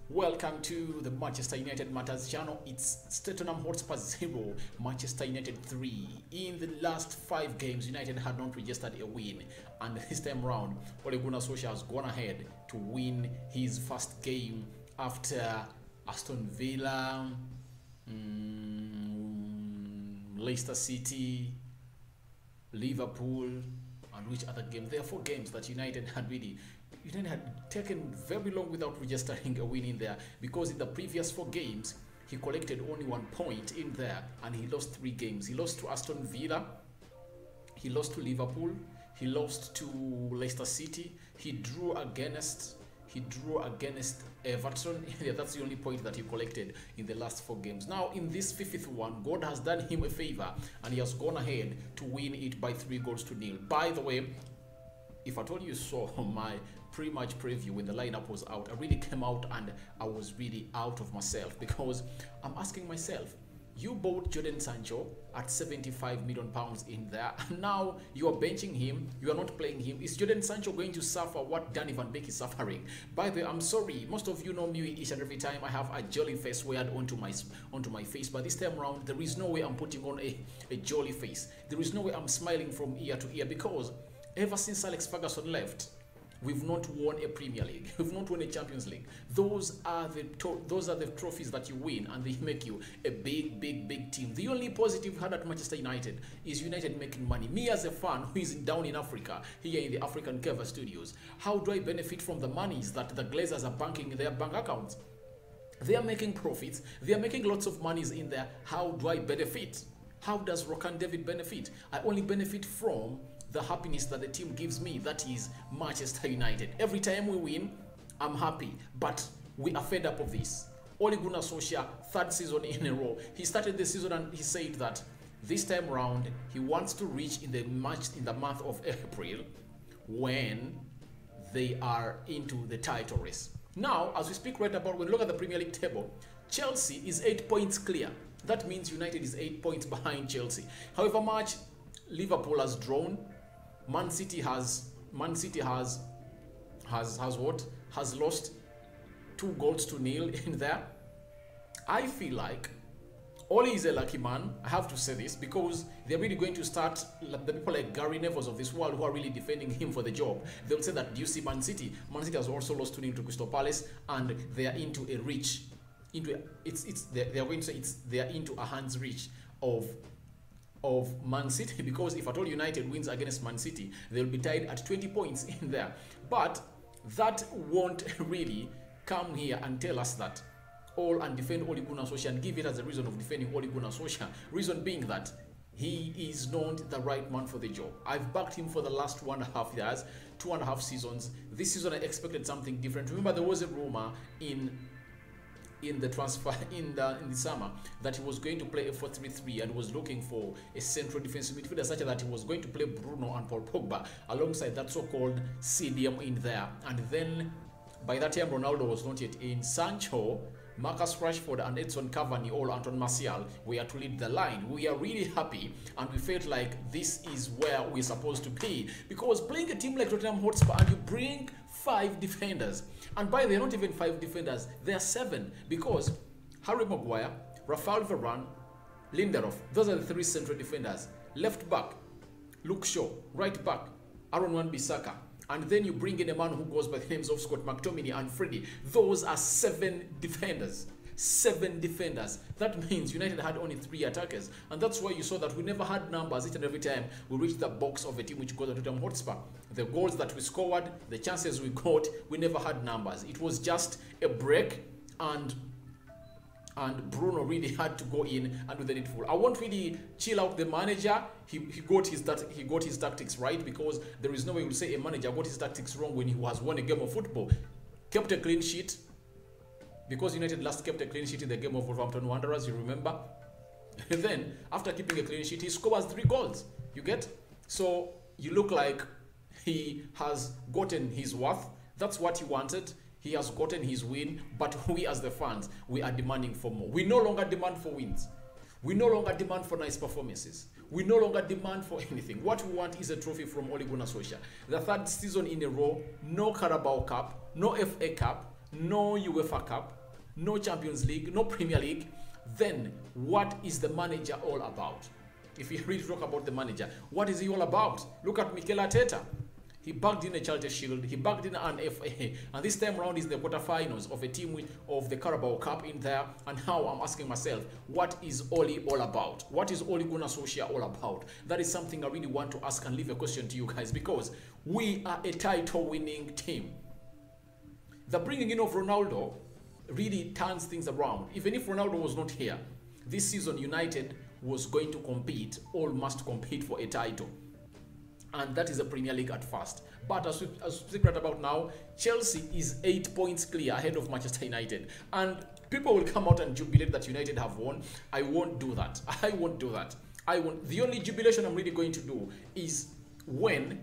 Welcome to the Manchester United Matters channel. It's Tottenham Hotspur 0, Manchester United 3. In the last 5 games, United had not registered a win, and this time round, Ole Gunnar Solskjaer has gone ahead to win his first game after Aston Villa, Leicester City, Liverpool, and which other game? There are 4 games that United had taken very long without registering a win in there, because in the previous 4 games he collected only 1 point in there, and he lost 3 games. He lost to Aston Villa, he lost to Liverpool, he lost to Leicester City, he drew against Everton. Yeah, that's the only point that he collected in the last 4 games. Now in this 5th one, God has done him a favor and he has gone ahead to win it by 3-0. By the way, if at all you saw my pre-match preview when the lineup was out, I really came out and I was really out of myself, because I'm asking myself, you bought Jadon Sancho at £75 million in there, and now you are benching him, you are not playing him. Is Jadon Sancho going to suffer what Danny Van Beek is suffering? By the way, I'm sorry, most of you know me, each and every time I have a jolly face weared onto my face, but this time around there is no way I'm putting on a jolly face. There is no way I'm smiling from ear to ear, because ever since Alex Ferguson left, we've not won a Premier League. We've not won a Champions League. Those are the trophies that you win, and they make you a big team. The only positive we had at Manchester United is United making money. Me as a fan who is down in Africa, here in the African Cover Studios, how do I benefit from the monies that the Glazers are banking in their bank accounts? They are making profits. They are making lots of monies in there. How do I benefit? How does Rokan David benefit? I only benefit from the happiness that the team gives me, that is Manchester United. Every time we win, I'm happy, but we are fed up of this. Ole Gunnar Solskjaer, 3rd season in a row. He started the season and he said that this time round he wants to reach in the month of April, when they are into the title race. Now, as we speak right about, when we look at the Premier League table, Chelsea is 8 points clear. That means United is 8 points behind Chelsea. However much Liverpool has drawn, Man City has lost 2-0 in there. I feel like Ole is a lucky man. I have to say this, because they're really going to start, the people like Gary Neville of this world who are really defending him for the job. They'll say that, do you see Man City? Man City has also lost 2-0 to Crystal Palace, and they are into a reach. They are going to say they are into a hand's reach of Man City, because if at all United wins against Man City, they'll be tied at 20 points in there. But that won't really come here and tell us that and defend Ole Gunnar Solskjaer and give it as a reason of defending Ole Gunnar Solskjaer. Reason being that he is not the right man for the job. I've backed him for the last 1.5 years, 2.5 seasons. This season I expected something different. Remember, there was a rumor in the transfer in the summer that he was going to play a 4-3-3 and was looking for a central defensive midfielder, such that he was going to play Bruno and Paul Pogba alongside that so-called CDM in there. And then by that time Ronaldo was not yet in. Sancho, Marcus Rashford and Edson Cavani, all Anton Martial, were to lead the line. We are really happy, and we felt like this is where we're supposed to be, because playing a team like Tottenham Hotspur and you bring 5 defenders, and by the way, not even 5 defenders, they are 7, because Harry Maguire, Rafael Varane, Lindelof, those are the 3 central defenders. Left back, Luke Shaw. Right back, Aaron Wan-Bissaka. And then you bring in a man who goes by the names of Scott McTominay and Freddie. Those are 7 defenders. 7 defenders. That means United had only 3 attackers, and that's why you saw that we never had numbers each and every time we reached the box of a team which goes to Tottenham Hotspur. The goals that we scored, the chances we got, we never had numbers. It was just a break, and Bruno really had to go in and do the needful. I won't really chill out the manager. He got his tactics right, because there is no way you will say a manager got his tactics wrong when he has won a game of football. Kept a clean sheet, because United last kept a clean sheet in the game of Wolverhampton Wanderers, you remember. And then after keeping a clean sheet, he scores 3 goals. You get? So you look like he has gotten his worth. That's what he wanted. He has gotten his win, but we as the fans, we are demanding for more. We no longer demand for wins. We no longer demand for nice performances. We no longer demand for anything. What we want is a trophy from Ole Gunnar Solskjaer. The 3rd season in a row, no Carabao Cup, no FA Cup, no UEFA Cup, no Champions League, no Premier League, then what is the manager all about? If we really talk about the manager, what is he all about? Look at Mikel Arteta. He bagged in a Charity Shield, he bagged in an FA, and this time around is the quarterfinals of a team of the Carabao Cup in there. And now I'm asking myself, what is Ole all about? What is Ole Gunnar Solskjaer all about? That is something I really want to ask and leave a question to you guys, because we are a title-winning team. The bringing in of Ronaldo really turns things around. Even if Ronaldo was not here, this season United was going to compete, all must compete for a title. And that is the Premier League at first. But as we speak right about now, Chelsea is 8 points clear ahead of Manchester United. And people will come out and jubilate that United have won. I won't do that. I won't do that. The only jubilation I'm really going to do is when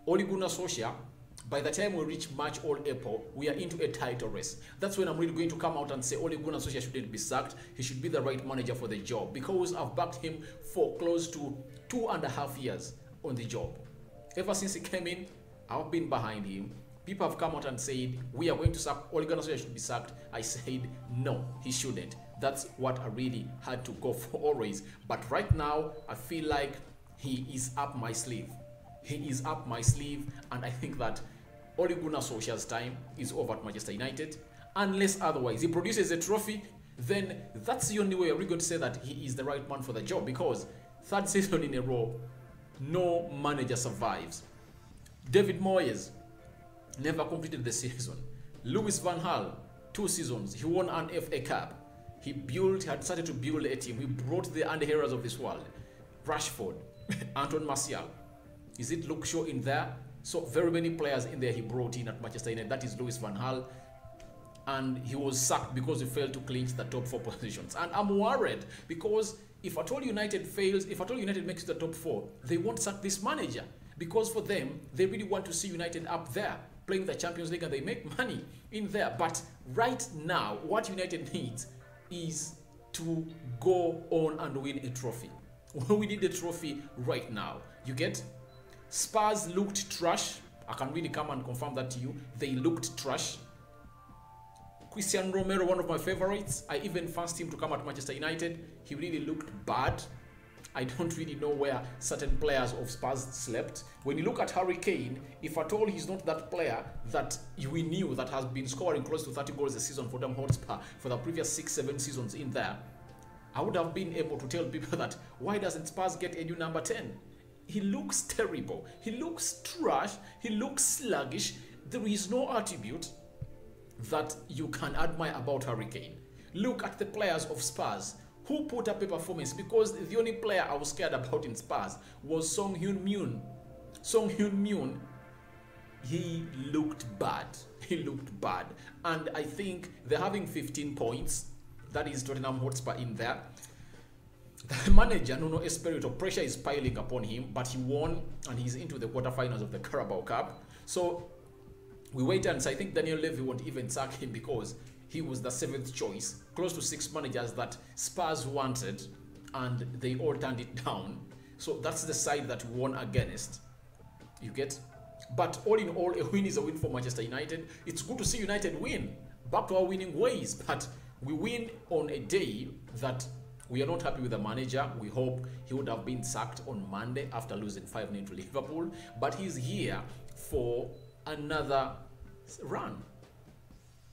Ole Gunnar Solskjaer, by the time we reach March or April, we are into a title race. That's when I'm really going to come out and say Ole Gunnar Solskjaer shouldn't be sacked. He should be the right manager for the job, because I've backed him for close to 2.5 years on the job. Ever since he came in, I've been behind him. People have come out and said, we are going to sack Ole Gunnar Solskjaer, should be sacked. I said, no, he shouldn't. That's what I really had to go for always. But right now, I feel like he is up my sleeve. He is up my sleeve, and I think that Ole Gunnar Solskjaer's time is over at Manchester United. Unless otherwise, he produces a trophy, then that's the only way we're going to say that he is the right man for the job, because third season in a row, no manager survives. David Moyes never completed the season. Louis van Gaal, 2 seasons. He won an FA Cup. He had started to build a team. He brought the underheroes of this world. Rashford, Anton Martial. Is it Luke Shaw in there? So very many players in there he brought in at Manchester United. That is Louis van Gaal. And he was sacked because he failed to clinch the top 4 positions. And I'm worried, because if at all United fails, if at all United makes the top 4, they won't sack this manager. Because for them, they really want to see United up there, playing the Champions League, and they make money in there. But right now, what United needs is to go on and win a trophy. We need a trophy right now. You get? Spurs looked trash. I can really come and confirm that to you. They looked trash. Christian Romero, one of my favorites. I even fancied him to come at Manchester United. He really looked bad. I don't really know where certain players of Spurs slept. When you look at Harry Kane, if at all he's not that player that we knew that has been scoring close to 30 goals a season for Tottenham Hotspur for the previous 6-7 seasons in there, I would have been able to tell people that why doesn't Spurs get a new number 10? He looks terrible. He looks trash. He looks sluggish. There is no attribute that you can admire about Harry Kane. Look at the players of Spurs who put up a performance, because the only player I was scared about in Spurs was Son Heung-min. Son Heung-min, he looked bad. He looked bad. And I think they're having 15 points. That is Tottenham Hotspur in there. The manager, Nuno Espirito, pressure is piling upon him, but he won and he's into the quarterfinals of the Carabao Cup. So we wait and see. I think Daniel Levy won't even sack him, because he was the 7th choice, close to 6 managers that Spurs wanted, and they all turned it down. So that's the side that won against. You get? But all in all, a win is a win for Manchester United. It's good to see United win, back to our winning ways, but we win on a day that we are not happy with the manager. We hope he would have been sacked on Monday after losing 5-0 to Liverpool, but he's here for another run.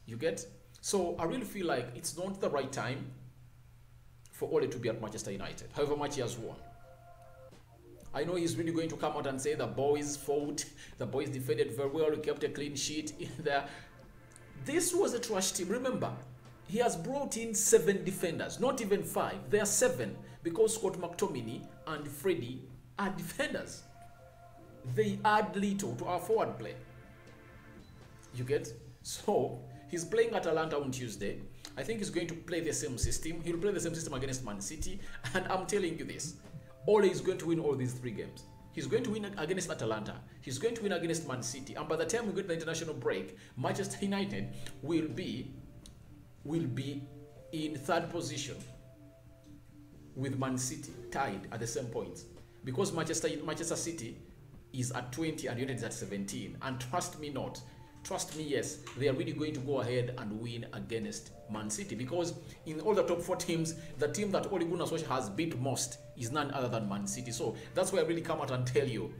You get? So I really feel like it's not the right time for Ole to be at Manchester United, however much he has won. I know he's really going to come out and say the boys fought, the boys defended very well, he kept a clean sheet in there. This was a trash team. Remember, he has brought in 7 defenders, not even 5. There are 7, because Scott McTominay and Freddie are defenders. They add little to our forward play. You get? So he's playing Atalanta on Tuesday. I think he's going to play the same system. He'll play the same system against Man City. And I'm telling you this, Ole is going to win all these 3 games. He's going to win against Atalanta. He's going to win against Man City. And by the time we get the international break, Manchester United will be in 3rd position with Man City tied at the same points. Because Manchester City is at 20 and United is at 17. And trust me not, trust me, yes, they are really going to go ahead and win against Man City, because in all the top 4 teams, the team that Ole Gunnar Solskjaer has beat most is none other than Man City. So that's why I really come out and tell you,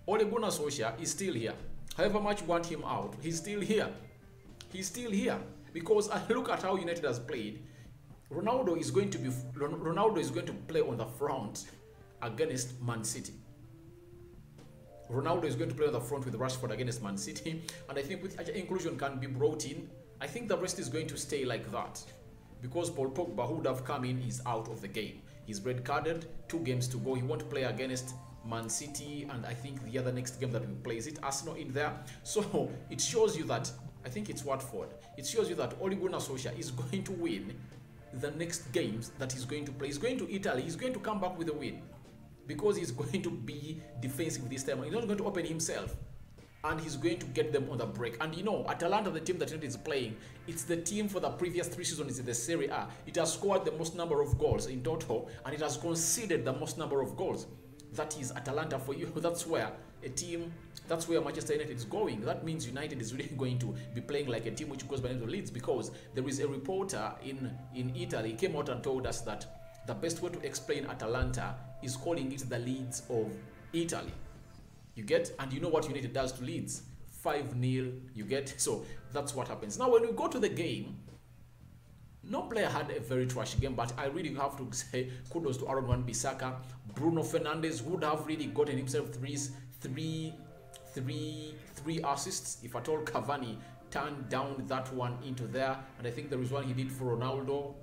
Ole Gunnar Solskjaer is still here. However much you want him out, he's still here. He's still here, because I look at how United has played. Ronaldo is going to play on the front against Man City. Ronaldo is going to play on the front with Rashford against Man City, and I think with inclusion can be brought in, I think the rest is going to stay like that, because Paul Pogba, who would have come in, is out of the game. He's red carded, 2 games to go. He won't play against Man City, and I think the other next game that we play, is it Arsenal in there? So it shows you that, I think it's Watford. It shows you that Ole Gunnar Solskjaer is going to win the next games that he's going to play. He's going to Italy. He's going to come back with a win, because he's going to be defensive this time. He's not going to open himself, and he's going to get them on the break. And you know, Atalanta, the team that United is playing, it's the team for the previous 3 seasons in the Serie A. It has scored the most number of goals in total, and it has conceded the most number of goals. That is Atalanta for you. That's where Manchester United is going. That means United is really going to be playing like a team which goes by the name of Leeds, because there is a reporter in Italy came out and told us that the best way to explain Atalanta is calling it the Leeds of Italy. You get? And you know what United does to Leeds? 5-0, you get? So that's what happens. Now when we go to the game, no player had a very trashy game, but I really have to say kudos to Aaron Wan-Bissaka. Bruno Fernandes would have really gotten himself three assists if at all. Cavani turned down that one into there, and I think there is one he did for Ronaldo.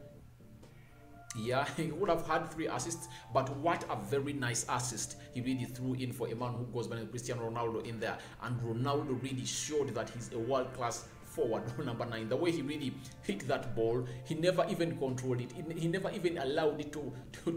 Yeah, he would have had 3 assists, but what a very nice assist he really threw in for a man who goes by Cristiano Ronaldo in there. And Ronaldo really showed that he's a world-class forward, number 9. The way he really hit that ball, he never even controlled it. He never even allowed it to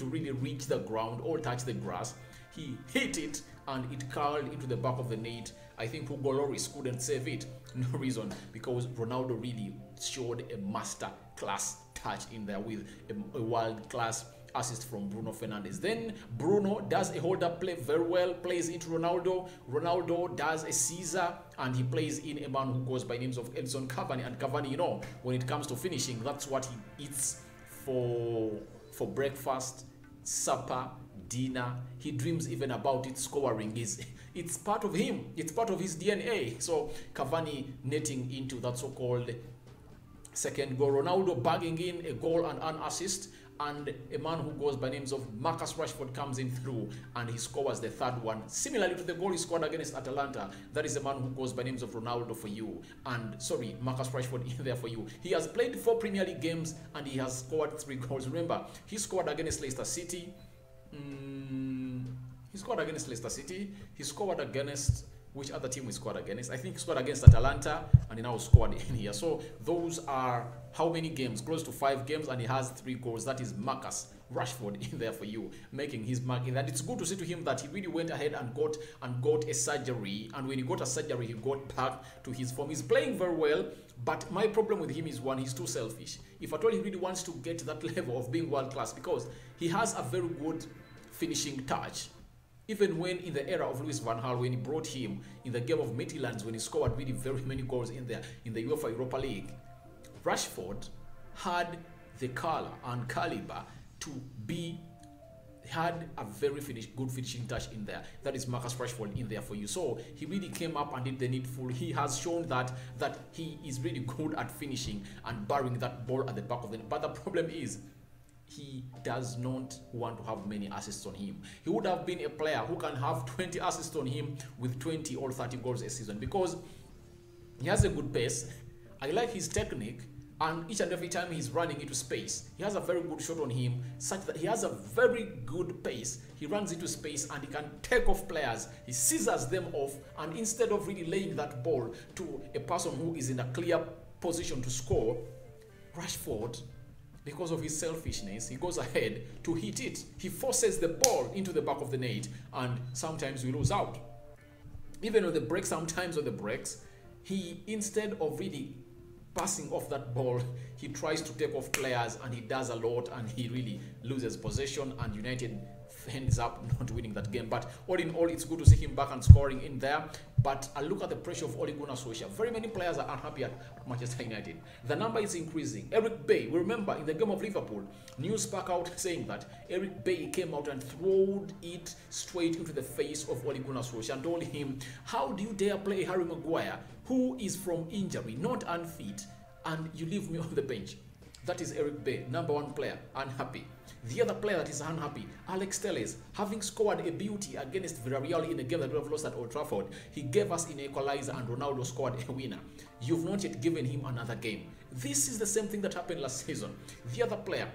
really reach the ground or touch the grass. He hit it, and it curled into the back of the net. I think Hugo Lloris couldn't save it. No reason, because Ronaldo really showed a master class touch in there with a world-class assist from Bruno Fernandes. Then Bruno does a hold-up play very well, plays into Ronaldo. Ronaldo does a Caesar, and he plays in a man who goes by names of Edson Cavani. And Cavani, you know, when it comes to finishing, that's what he eats for breakfast, supper, dinner. He dreams even about it. Scoring it's part of him. It's part of his DNA. So Cavani netting into that so-called second goal. Ronaldo bagging in a goal and an assist, and a man who goes by names of Marcus Rashford comes in through, and he scores the 3rd one. Similarly to the goal he scored against Atalanta, that is a man who goes by names of Ronaldo for you. And sorry, Marcus Rashford in there for you. He has played 4 Premier League games, and he has scored 3 goals. Remember, he scored against Leicester City. He scored against Leicester City. He scored against, which other team he scored against? I think he scored against Atalanta, and he now scored in here. So those are how many games? Close to 5 games, and he has 3 goals. That is Marcus Rashford in there for you, making his mark in that. It's good to see to him that he really went ahead and got a surgery, and when he got a surgery, he got back to his form. He's playing very well, but my problem with him is, one, he's too selfish. If at all he really wants to get to that level of being world class, because he has a very good finishing touch. Even when in the era of Louis van Gaal, when he brought him in the game of Midtjylland, when he scored really very many goals in there in the UEFA Europa League, Rashford had the color and caliber to be, had a very good finishing touch in there. That is Marcus Rashford in there for you. So he really came up and did the needful. He has shown that he is really good at finishing and burying that ball at the back of the net. But the problem is, he does not want to have many assists on him. He would have been a player who can have 20 assists on him with 20 or 30 goals a season, because he has a good pace. I like his technique, and each and every time he's running into space, he has a very good shot on him, such that he has a very good pace. He runs into space and he can take off players. He scissors them off, and instead of really laying that ball to a person who is in a clear position to score, Rashford, because of his selfishness, he goes ahead to hit it. He forces the ball into the back of the net, and sometimes we lose out. Even on the breaks, sometimes on the breaks, he, instead of really passing off that ball, he tries to take off players, and he does a lot, and he really loses possession, and United ends up not winning that game. But all in all, it's good to see him back and scoring in there. But I look at the pressure of Ole Gunnar Solskjaer. Very many players are unhappy at Manchester United. The number is increasing. Eric Bay, we remember in the game of Liverpool, news back out saying that Eric Bay came out and throwed it straight into the face of Ole Gunnar Solskjaer and told him, how do you dare play Harry Maguire, who is from injury, not unfit, and you leave me on the bench? That is Eric Bay, number one player, unhappy. The other player that is unhappy, Alex Telles, having scored a beauty against Villarreal in a game that we have lost at Old Trafford. He gave us an equalizer and Ronaldo scored a winner. You've not yet given him another game. This is the same thing that happened last season. The other player,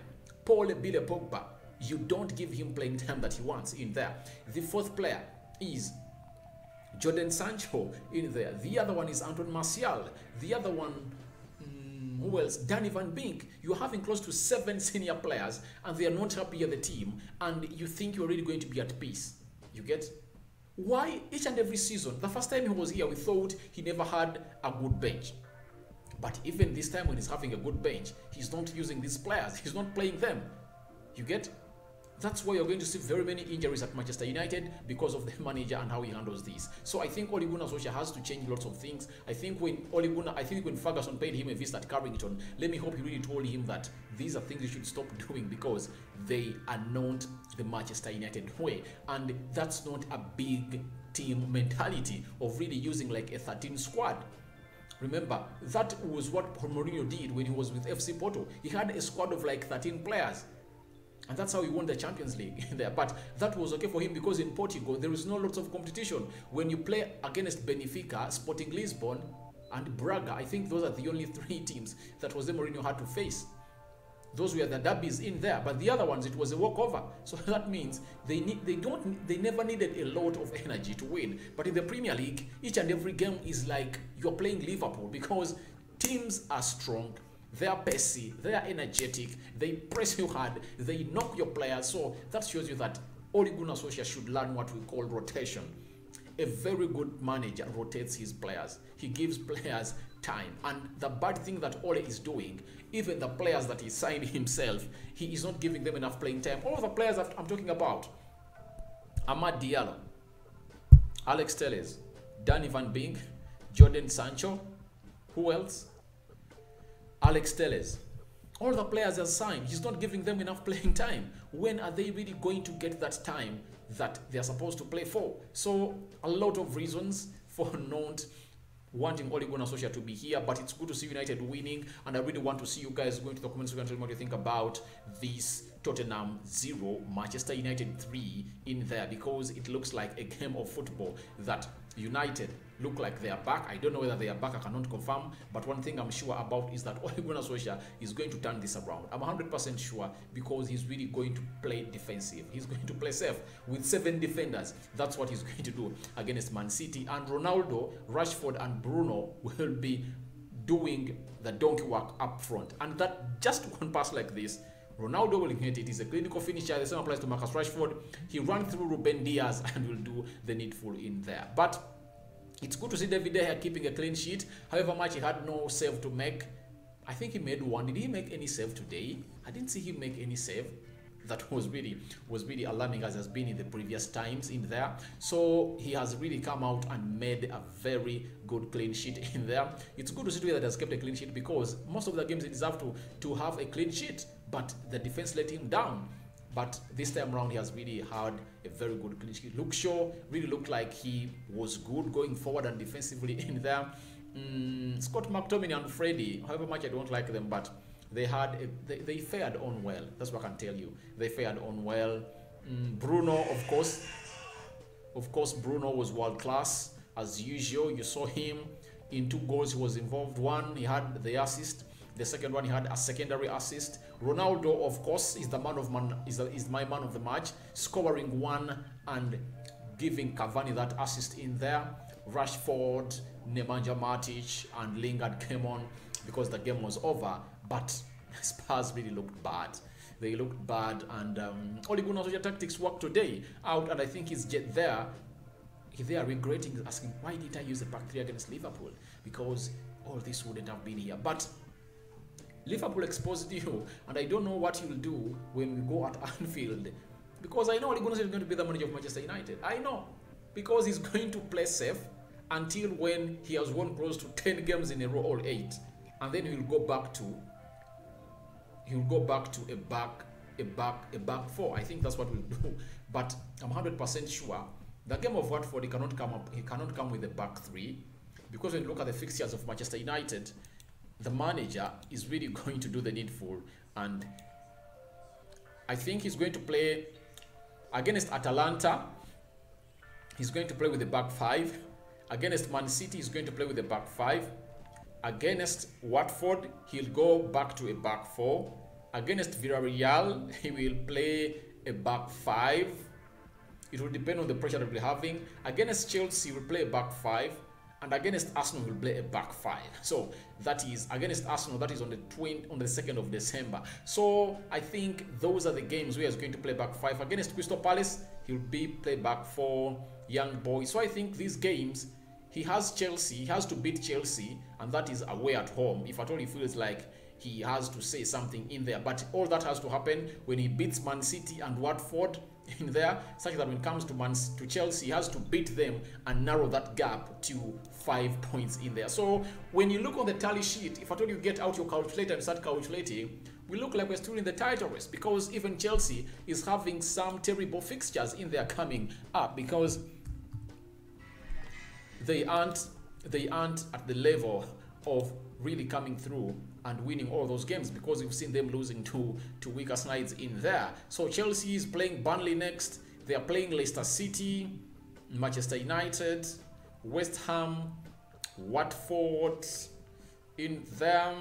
Paul Bile Pogba, you don't give him playing time that he wants in there. The fourth player is Jadon Sancho in there. The other one is Anton Martial. The other one, who else? Danny Van Beek. You're having close to 7 senior players and they are not happy at the team, and you think you're really going to be at peace. You get? Why each and every season? The first time he was here, we thought he never had a good bench. But even this time when he's having a good bench, he's not using these players. He's not playing them. You get? That's why you're going to see very many injuries at Manchester United because of the manager and how he handles this. So I think Ole Gunnar Solskjaer has to change lots of things. I think when Ferguson paid him a visit at Carrington, let me hope he really told him that these are things you should stop doing because they are not the Manchester United way. And that's not a big team mentality of really using like a 13 squad. Remember, that was what Mourinho did when he was with FC Porto. He had a squad of like 13 players. And that's how he won the Champions League there. But that was okay for him because in Portugal, there is no lots of competition. When you play against Benfica, Sporting Lisbon, and Braga, I think those are the only 3 teams that Jose Mourinho had to face. Those were the derbies in there. But the other ones, it was a walkover. So that means they never needed a lot of energy to win. But in the Premier League, each and every game is like you're playing Liverpool because teams are strong. They are pacey, they are energetic, they press you hard, they knock your players. So that shows you that Ole Gunnar Solskjaer should learn what we call rotation. A very good manager rotates his players. He gives players time. And the bad thing that Ole is doing, even the players that he signed himself, he is not giving them enough playing time. All of the players that I'm talking about, Amad Diallo, Alex Telles, Danny Van Beek, Jadon Sancho, who else? Alex Telles. All the players are signed. He's not giving them enough playing time. When are they really going to get that time that they're supposed to play for? So a lot of reasons for not wanting Ole Gunnar Solskjaer to be here, but it's good to see United winning, and I really want to see you guys go into the comments section and tell me what you think about this Tottenham 0, Manchester United 3 in there, because it looks like a game of football that United look like they are back. I don't know whether they are back, I cannot confirm, but one thing I'm sure about is that Ole Gunnar Solskjaer is going to turn this around. I'm 100% sure because he's really going to play defensive. He's going to play safe with 7 defenders. That's what he's going to do against Man City, and Ronaldo, Rashford and Bruno will be doing the donkey work up front, and that just one pass like this, Ronaldo will hit it. He's a clinical finisher. The same applies to Marcus Rashford. He ran through Ruben Diaz and will do the needful in there. But it's good to see David De Gea keeping a clean sheet. However much he had no save to make. I think he made one. Did he make any save today? I didn't see him make any save. That was really alarming, as has been in the previous times in there. So he has really come out and made a very good clean sheet in there. It's good to see that he has kept a clean sheet because most of the games he deserved to have a clean sheet, but the defense let him down. But this time around, he has really had a very good clean sheet. Luke Shaw really looked like he was good going forward and defensively in there. Scott McTominay and Freddie, however much I don't like them, but they fared on well. That's what I can tell you. They fared on well. Bruno, of course, Bruno was world class as usual. You saw him in 2 goals. He was involved. One, he had the assist. The second one, he had a secondary assist. Ronaldo, of course, is my man of the match, scoring 1 and giving Cavani that assist in there. Rashford, Nemanja Matic, and Lingard came on because the game was over. But Spurs really looked bad. They looked bad, and Ole Gunnar Solskjaer tactics worked today out, and I think he's there. They are regretting, asking, why did I use the back 3 against Liverpool? Because all this wouldn't have been here. But Liverpool exposed you, and I don't know what you'll do when we go at Anfield. Because I know Ole Gunnar Solskjaer is going to be the manager of Manchester United. I know. Because he's going to play safe until when he has won close to 10 games in a row, or 8. And then he'll go back to a back 4. I think that's what we'll do. But I'm 100% sure the game of Watford, he cannot come with a back 3. Because when you look at the fixtures of Manchester United, the manager is really going to do the needful, and I think he's going to play against Atalanta. He's going to play with the back 5. Against Man City, he's going to play with the back 5. Against Watford, he'll go back to a back 4. Against Villarreal, he will play a back 5. It will depend on the pressure that we're having. Against Chelsea, he will play a back 5. And against Arsenal, will play a back 5. So that is against Arsenal. That is on the 2nd of December. So I think those are the games where he's going to play back 5. Against Crystal Palace, he'll play back 4. Young boys. So I think these games, he has Chelsea. He has to beat Chelsea, and that is away at home. If at all he feels like he has to say something in there, but all that has to happen when he beats Man City and Watford in there, such that when it comes to Chelsea, he has to beat them and narrow that gap to 5 points in there. So when you look on the tally sheet, if I told you get out your calculator and start calculating, we look like we're still in the title race, because even Chelsea is having some terrible fixtures in there coming up, because they aren't at the level of really coming through and winning all those games, because we've seen them losing to weaker sides in there. So Chelsea is playing Burnley next. They are playing Leicester City, Manchester United, West Ham, Watford in them.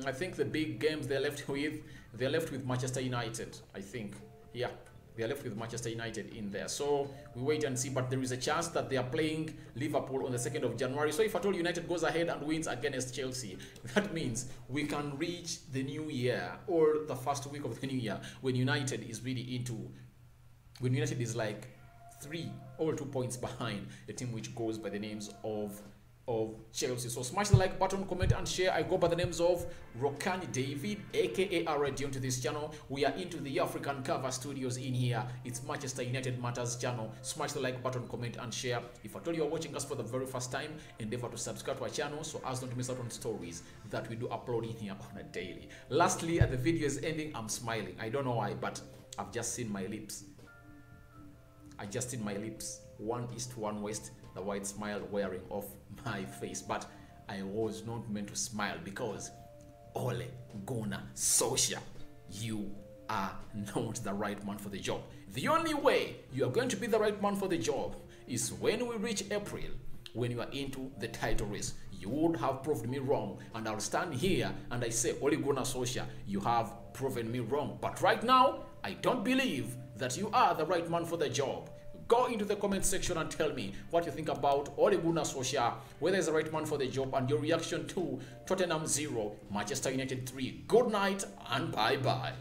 I think the big games they're left with Manchester United, I think. Yeah, they're left with Manchester United in there. So we wait and see, but there is a chance that they are playing Liverpool on the 2nd of January. So if at all United goes ahead and wins against Chelsea, that means we can reach the new year, or the first week of the new year, when United is really when United is like 3 or 2 points behind the team which goes by the names of Chelsea. So smash the like button, comment and share. I go by the names of Rokani David, aka RD, onto this channel. We are into the African Cover Studios in here. It's Manchester United Matters channel. Smash the like button, comment and share. If at all you are watching us for the very first time, endeavor to subscribe to our channel so as not to miss out on stories that we do upload in here on a daily. Lastly, at the video is ending, I'm smiling. I don't know why, but I've just seen my lips. I just seen my lips. 1 east, 1 west. The white smile wearing off my face, but I was not meant to smile, because Ole Gunnar Solskjaer, you are not the right man for the job. The only way you are going to be the right man for the job is when we reach April, when you are into the title race. You would have proved me wrong, and I'll stand here and I say, Ole Gunnar Solskjaer, you have proven me wrong. But right now, I don't believe that you are the right man for the job. Go into the comment section and tell me what you think about Ole Gunnar Solskjaer, whether he's the right man for the job, and your reaction to Tottenham 0, Manchester United 3. Good night and bye-bye.